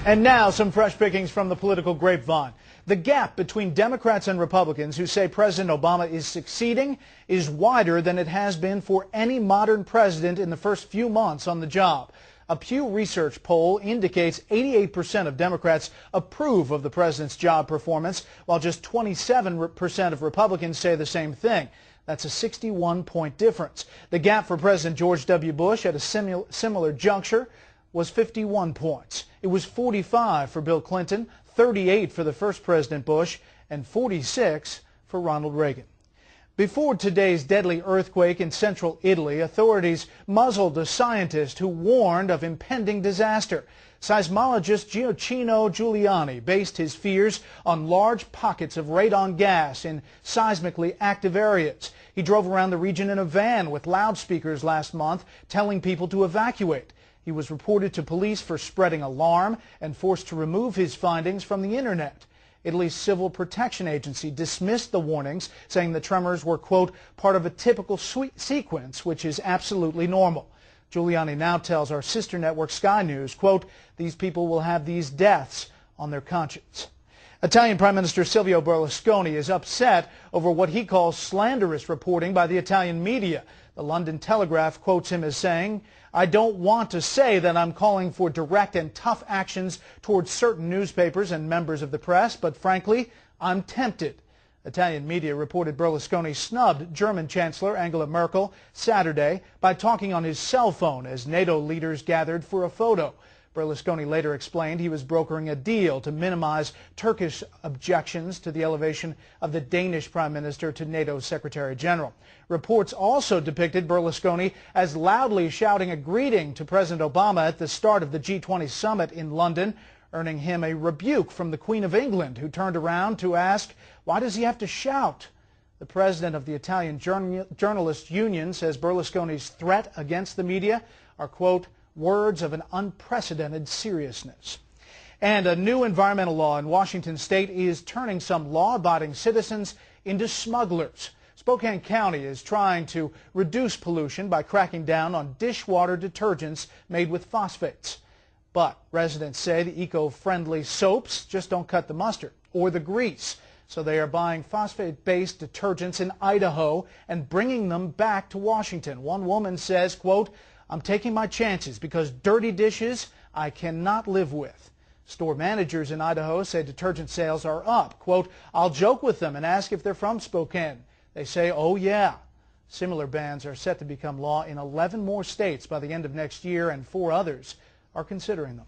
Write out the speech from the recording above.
And now some fresh pickings from the political grapevine. The gap between Democrats and Republicans who say President Obama is succeeding is wider than it has been for any modern president in the first few months on the job. A Pew Research poll indicates 88% of Democrats approve of the president's job performance, while just 27% of Republicans say the same thing. That's a 61-point difference. The gap for President George W. Bush at a similar juncture was 51 points. It was 45 for Bill Clinton, 38 for the first President Bush, and 46 for Ronald Reagan. Before today's deadly earthquake in central Italy, authorities muzzled a scientist who warned of impending disaster. Seismologist Gioacchino Giuliani based his fears on large pockets of radon gas in seismically active areas. He drove around the region in a van with loudspeakers last month, telling people to evacuate. He was reported to police for spreading alarm and forced to remove his findings from the internet. Italy's Civil Protection Agency dismissed the warnings, saying the tremors were, quote, part of a typical sequence, which is absolutely normal. Giuliani now tells our sister network Sky News, quote, these people will have these deaths on their conscience. Italian Prime Minister Silvio Berlusconi is upset over what he calls slanderous reporting by the Italian media. The London Telegraph quotes him as saying, I don't want to say that I'm calling for direct and tough actions towards certain newspapers and members of the press, but frankly, I'm tempted. Italian media reported Berlusconi snubbed German Chancellor Angela Merkel Saturday by talking on his cell phone as NATO leaders gathered for a photo. Berlusconi later explained he was brokering a deal to minimize Turkish objections to the elevation of the Danish Prime Minister to NATO Secretary General. Reports also depicted Berlusconi as loudly shouting a greeting to President Obama at the start of the G20 summit in London, earning him a rebuke from the Queen of England, who turned around to ask, why does he have to shout? The president of the Italian Journalists Union says Berlusconi's threat against the media are, quote, words of an unprecedented seriousness. And a new environmental law in Washington state is turning some law-abiding citizens into smugglers. Spokane County is trying to reduce pollution by cracking down on dishwater detergents made with phosphates. But residents say the eco-friendly soaps just don't cut the mustard or the grease. So they are buying phosphate-based detergents in Idaho and bringing them back to Washington. One woman says, quote, I'm taking my chances because dirty dishes I cannot live with. Store managers in Idaho say detergent sales are up. Quote, I'll joke with them and ask if they're from Spokane. They say, oh yeah. Similar bans are set to become law in 11 more states by the end of next year, and 4 others are considering them.